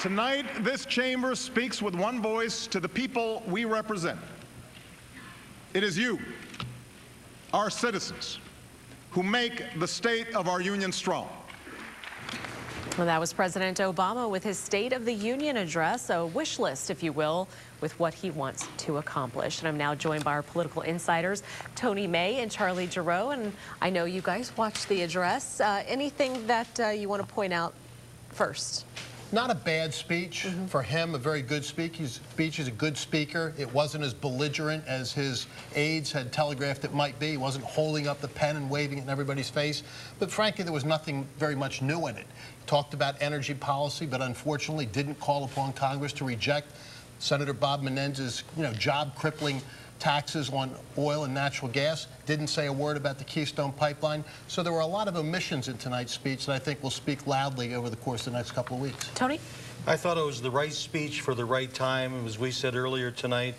Tonight, this chamber speaks with one voice to the people we represent. It is you, our citizens, who make the state of our union strong. Well, that was President Obama with his State of the Union address, a wish list, if you will, with what he wants to accomplish. And I'm now joined by our political insiders, Tony May and Charlie Giroux. And I know you guys watched the address. Anything that you want to point out first? Not a bad speech for him, a very good speech. He's a good speaker. It wasn't as belligerent as his aides had telegraphed it might be. He wasn't holding up the pen and waving it in everybody's face. But frankly, there was nothing very much new in it. He talked about energy policy, but unfortunately didn't call upon Congress to reject Senator Bob Menendez's, job-crippling taxes on oil and natural gas, didn't say a word about the Keystone Pipeline. So there were a lot of omissions in tonight's speech that I think will speak loudly over the course of the next couple of weeks. Tony? I thought it was the right speech for the right time. As we said earlier tonight,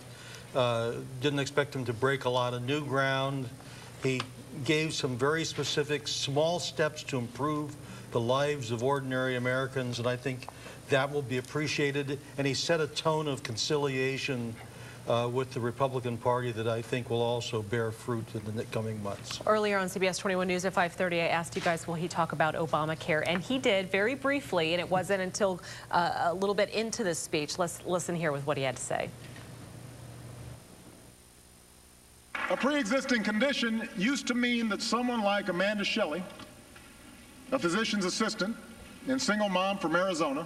didn't expect him to break a lot of new ground. He gave some very specific small steps to improve the lives of ordinary Americans, and I think that will be appreciated. And he set a tone of conciliation with the Republican Party that I think will also bear fruit in the coming months. Earlier on CBS 21 News at 5:30, I asked you guys, will he talk about Obamacare? And he did, very briefly, and it wasn't until a little bit into the speech. Let's listen here with what he had to say. A pre-existing condition used to mean that someone like Amanda Shelley, a physician's assistant and single mom from Arizona,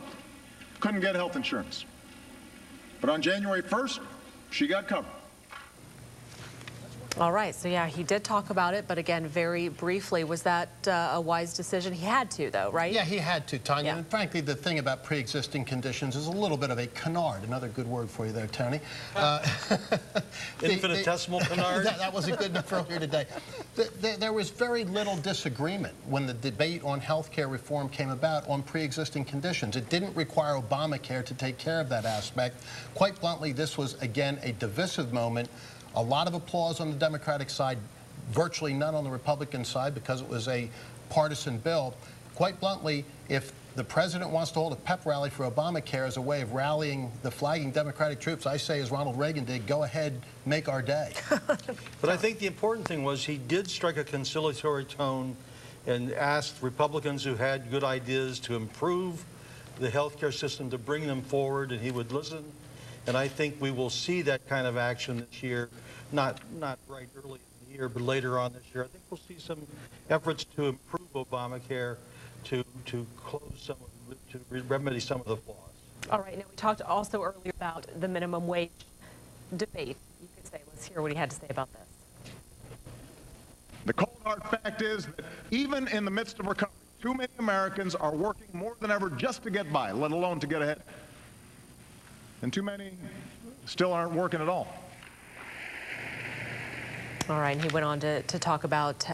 couldn't get health insurance. But on January 1st, she got covered. All right, so yeah, he did talk about it, but again, very briefly. Was that a wise decision? He had to, though, right? Yeah, he had to, Tanya. Yeah. And frankly, the thing about pre-existing conditions is a little bit of a canard. Another good word for you there, Tony. Infinitesimal canard? that wasn't good enough earlier today. There was very little disagreement when the debate on health care reform came about on pre-existing conditions. It didn't require Obamacare to take care of that aspect. Quite bluntly, this was, again, a divisive moment. A lot of applause on the Democratic side, virtually none on the Republican side because it was a partisan bill. Quite bluntly, if the president wants to hold a pep rally for Obamacare as a way of rallying the flagging Democratic troops, I say, as Ronald Reagan did, go ahead, make our day. But I think the important thing was he did strike a conciliatory tone and asked Republicans who had good ideas to improve the health care system to bring them forward, and he would listen. And I think we will see that kind of action this year, not right early in the year, but later on this year. I think we'll see some efforts to improve Obamacare, to close some of, to remedy some of the flaws. All right, now we talked also earlier about the minimum wage debate. You could say, let's hear what he had to say about this. The cold hard fact is that even in the midst of recovery, too many Americans are working more than ever just to get by, let alone to get ahead. And too many still aren't working at all. All right, and he went on to talk about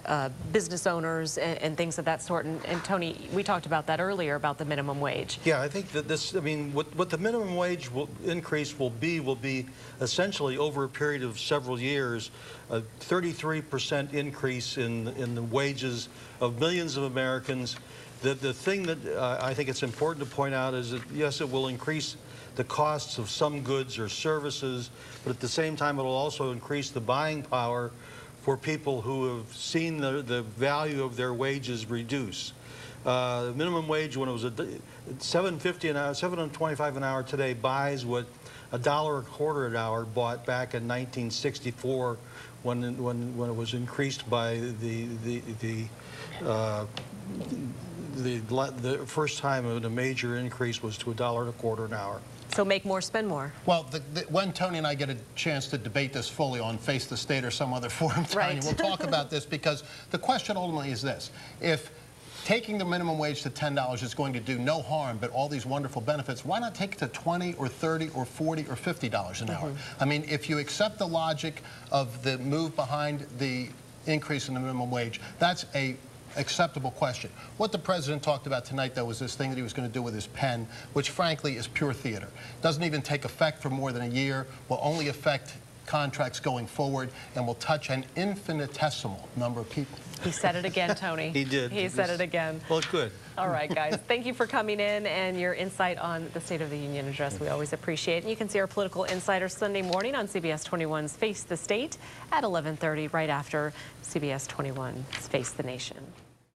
business owners and things of that sort. And Tony, we talked about that earlier, about the minimum wage. Yeah, I think that this, I mean, what the minimum wage increase will be essentially over a period of several years, a 33% increase in the wages of millions of Americans. The thing that I think it's important to point out is that, yes, it will increase the costs of some goods or services, but at the same time, it will also increase the buying power for people who have seen the value of their wages reduce. The minimum wage, when it was $7.50 an hour, $7.25 an hour today, buys what $1.25 an hour bought back in 1964, when it was increased by the first time a major increase was to $1.25 an hour. So make more, spend more. Well, when Tony and I get a chance to debate this fully on Face the State or some other forum, Tony, right. We'll talk about this, because the question ultimately is this. If taking the minimum wage to $10 is going to do no harm but all these wonderful benefits, why not take it to $20 or $30 or $40 or $50 an hour? I mean, if you accept the logic of the move behind the increase in the minimum wage, that's a acceptable question. What the president talked about tonight, though, was this thing that he was going to do with his pen, which frankly is pure theater. Doesn't even take effect for more than a year, will only affect contracts going forward and will touch an infinitesimal number of people. He said it again, Tony. He did. He said it again. Well, good. All right, guys. Thank you for coming in and your insight on the State of the Union address. We always appreciate it. And you can see our Political Insider Sunday morning on CBS 21's Face the State at 11:30, right after CBS 21's Face the Nation.